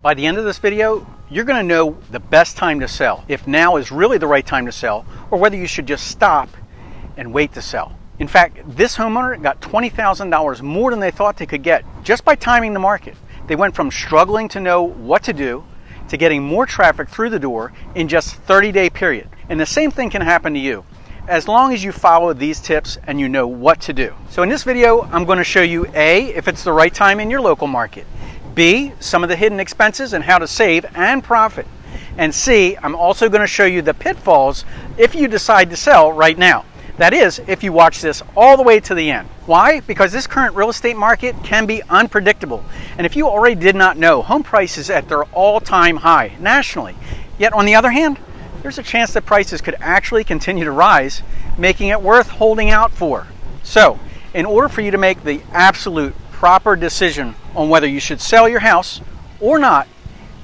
By the end of this video, you're going to know the best time to sell, if now is really the right time to sell, or whether you should just stop and wait to sell. In fact, this homeowner got $20,000 more than they thought they could get just by timing the market. They went from struggling to know what to do to getting more traffic through the door in just a 30-day period. And the same thing can happen to you, as long as you follow these tips and you know what to do. So in this video, I'm going to show you A, if it's the right time in your local market, B, some of the hidden expenses and how to save and profit, and C, I'm also going to show you the pitfalls if you decide to sell right now. That is, if you watch this all the way to the end. Why? Because this current real estate market can be unpredictable. And if you already did not know, home prices at their all-time high nationally. Yet on the other hand, there's a chance that prices could actually continue to rise, making it worth holding out for. So, in order for you to make the absolute proper decision on whether you should sell your house or not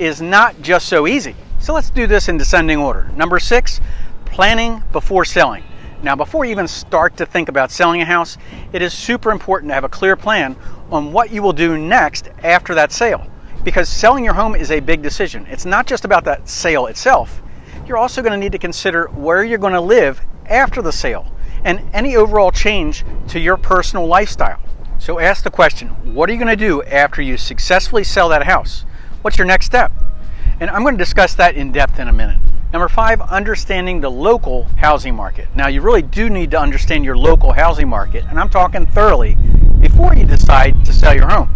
is not just so easy. So let's do this in descending order. Number 6, planning before selling. Now, before you even start to think about selling a house, it is super important to have a clear plan on what you will do next after that sale. Because selling your home is a big decision. It's not just about that sale itself. You're also going to need to consider where you're going to live after the sale and any overall change to your personal lifestyle. So ask the question, what are you going to do after you successfully sell that house? What's your next step? And I'm going to discuss that in depth in a minute. Number 5, understanding the local housing market. Now, you really do need to understand your local housing market, and I'm talking thoroughly, before you decide to sell your home.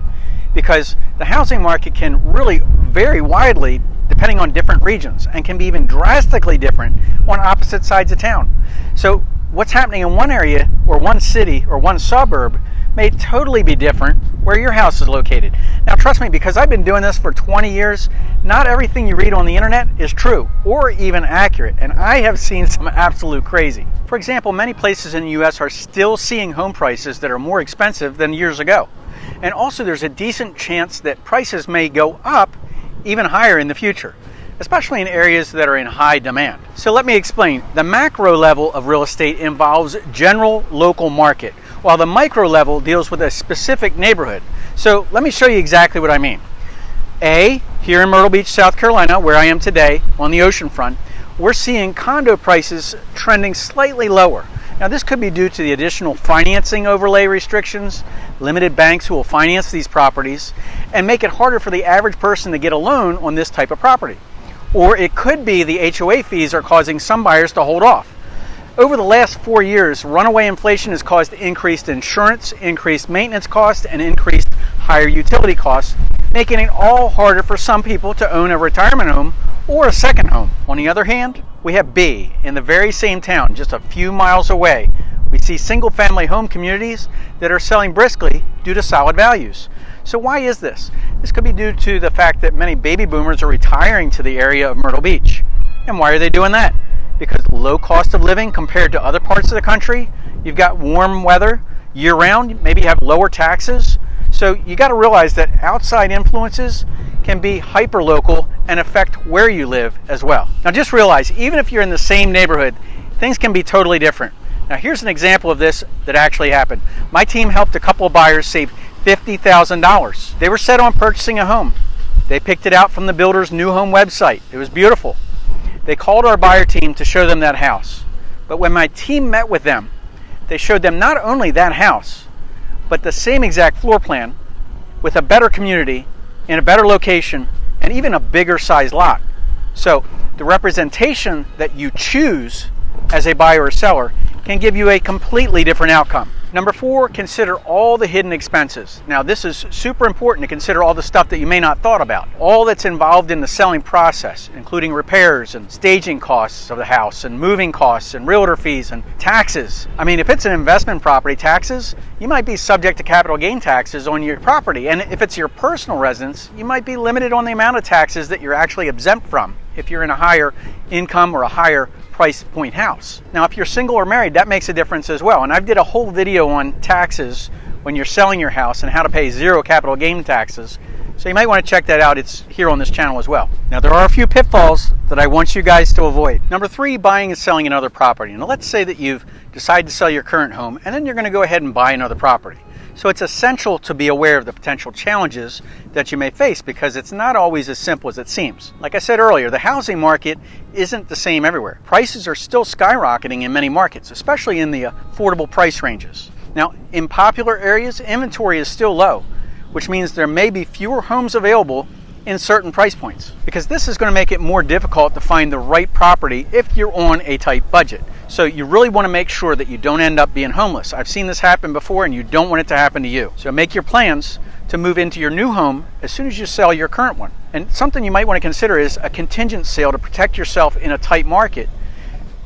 Because the housing market can really vary widely depending on different regions and can be even drastically different on opposite sides of town. So what's happening in one area or one city or one suburb may totally be different where your house is located. Now trust me, because I've been doing this for 20 years, not everything you read on the internet is true or even accurate, and I have seen some absolute crazy. For example, many places in the US are still seeing home prices that are more expensive than years ago. And also there's a decent chance that prices may go up even higher in the future, especially in areas that are in high demand. So let me explain. The macro level of real estate involves general local market, while the micro level deals with a specific neighborhood. So let me show you exactly what I mean. A, here in Myrtle Beach, South Carolina, where I am today on the ocean front, we're seeing condo prices trending slightly lower. Now this could be due to the additional financing overlay restrictions, limited banks who will finance these properties, and make it harder for the average person to get a loan on this type of property. Or it could be the HOA fees are causing some buyers to hold off. Over the last 4 years, runaway inflation has caused increased insurance, increased maintenance costs, and increased higher utility costs, making it all harder for some people to own a retirement home or a second home. On the other hand, we have B, in the very same town, just a few miles away. We see single-family home communities that are selling briskly due to solid values. So why is this? This could be due to the fact that many baby boomers are retiring to the area of Myrtle Beach. And why are they doing that? Because low cost of living compared to other parts of the country. You've got warm weather year-round, maybe you have lower taxes. So you got to realize that outside influences can be hyper-local and affect where you live as well. Now just realize, even if you're in the same neighborhood, things can be totally different. Now here's an example of this that actually happened. My team helped a couple of buyers save $50,000. They were set on purchasing a home. They picked it out from the builder's new home website. It was beautiful. They called our buyer team to show them that house. But when my team met with them, they showed them not only that house, but the same exact floor plan with a better community, in a better location, and even a bigger size lot. So the representation that you choose as a buyer or seller can give you a completely different outcome. Number 4, consider all the hidden expenses. Now this is super important to consider all the stuff that you may not thought about. All that's involved in the selling process, including repairs and staging costs of the house and moving costs and realtor fees and taxes. I mean, if it's an investment property, taxes, you might be subject to capital gain taxes on your property. And if it's your personal residence, you might be limited on the amount of taxes that you're actually exempt from if you're in a higher income or a higher price point house. Now, if you're single or married, that makes a difference as well. And I did a whole video on taxes when you're selling your house and how to pay 0 capital gain taxes. So you might want to check that out. It's here on this channel as well. Now, there are a few pitfalls that I want you guys to avoid. Number 3, buying and selling another property. Now, let's say that you've decided to sell your current home and then you're going to go ahead and buy another property. So it's essential to be aware of the potential challenges that you may face because it's not always as simple as it seems. Like I said earlier, the housing market isn't the same everywhere. Prices are still skyrocketing in many markets, especially in the affordable price ranges. Now, in popular areas, inventory is still low, which means there may be fewer homes available in certain price points, because this is going to make it more difficult to find the right property if you're on a tight budget. So you really want to make sure that you don't end up being homeless. I've seen this happen before and you don't want it to happen to you. So make your plans to move into your new home as soon as you sell your current one. And something you might want to consider is a contingent sale to protect yourself in a tight market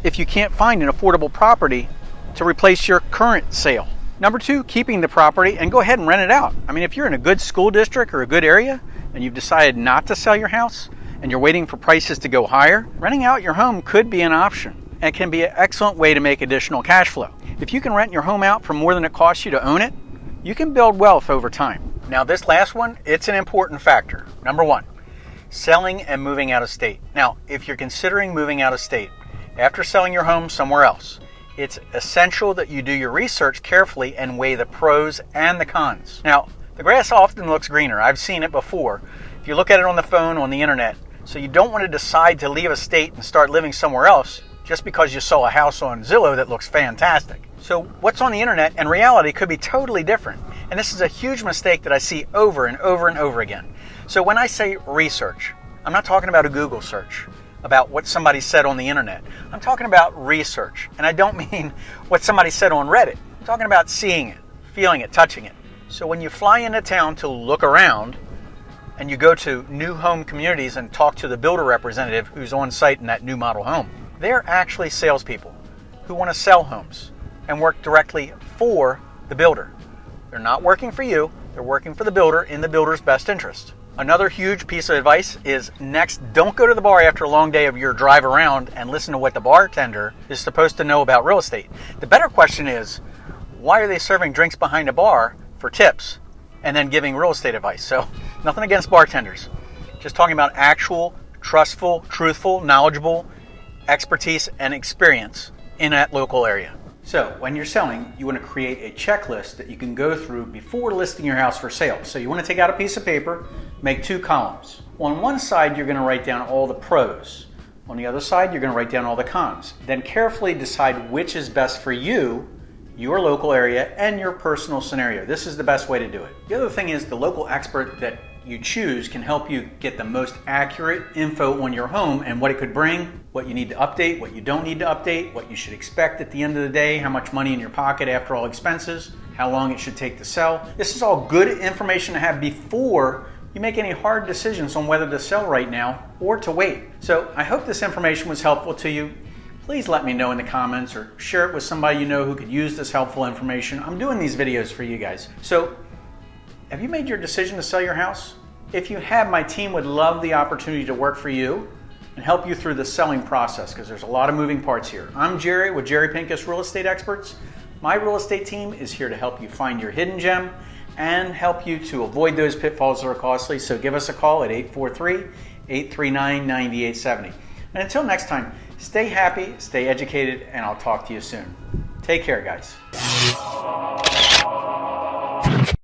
if you can't find an affordable property to replace your current sale. Number 2, keeping the property and go ahead and rent it out. I mean, if you're in a good school district or a good area and you've decided not to sell your house and you're waiting for prices to go higher, renting out your home could be an option and can be an excellent way to make additional cash flow. If you can rent your home out for more than it costs you to own it, you can build wealth over time. Now, this last one, it's an important factor. Number 1, selling and moving out of state. Now, if you're considering moving out of state after selling your home somewhere else, it's essential that you do your research carefully and weigh the pros and the cons. Now, the grass often looks greener. I've seen it before. If you look at it on the phone, on the internet, so you don't want to decide to leave a state and start living somewhere else just because you saw a house on Zillow that looks fantastic. So what's on the internet and reality could be totally different. And this is a huge mistake that I see over and over and over again. So when I say research, I'm not talking about a Google search about what somebody said on the internet. I'm talking about research. And I don't mean what somebody said on Reddit. I'm talking about seeing it, feeling it, touching it. So when you fly into town to look around and you go to new home communities and talk to the builder representative who's on site in that new model home, they're actually salespeople who want to sell homes and work directly for the builder. They're not working for you, they're working for the builder in the builder's best interest. Another huge piece of advice is next, don't go to the bar after a long day of your drive around and listen to what the bartender is supposed to know about real estate. The better question is, why are they serving drinks behind a bar for tips and then giving real estate advice? So nothing against bartenders, just talking about actual, trustful, truthful, knowledgeable expertise and experience in that local area. So when you're selling, you want to create a checklist that you can go through before listing your house for sale. So you want to take out a piece of paper, make 2 columns. On one side, you're going to write down all the pros. On the other side, you're going to write down all the cons. Then carefully decide which is best for you, your local area, and your personal scenario. This is the best way to do it. The other thing is the local expert that you choose can help you get the most accurate info on your home and what it could bring, what you need to update, what you don't need to update, what you should expect at the end of the day, how much money in your pocket after all expenses, how long it should take to sell. This is all good information to have before you make any hard decisions on whether to sell right now or to wait. So I hope this information was helpful to you. Please let me know in the comments or share it with somebody you know who could use this helpful information. I'm doing these videos for you guys. So have you made your decision to sell your house? If you have, my team would love the opportunity to work for you and help you through the selling process because there's a lot of moving parts here. I'm Jerry with Jerry Pincus Real Estate Experts. My real estate team is here to help you find your hidden gem and help you to avoid those pitfalls that are costly. So give us a call at 843-839-9870. And until next time, stay happy, stay educated, and I'll talk to you soon. Take care, guys.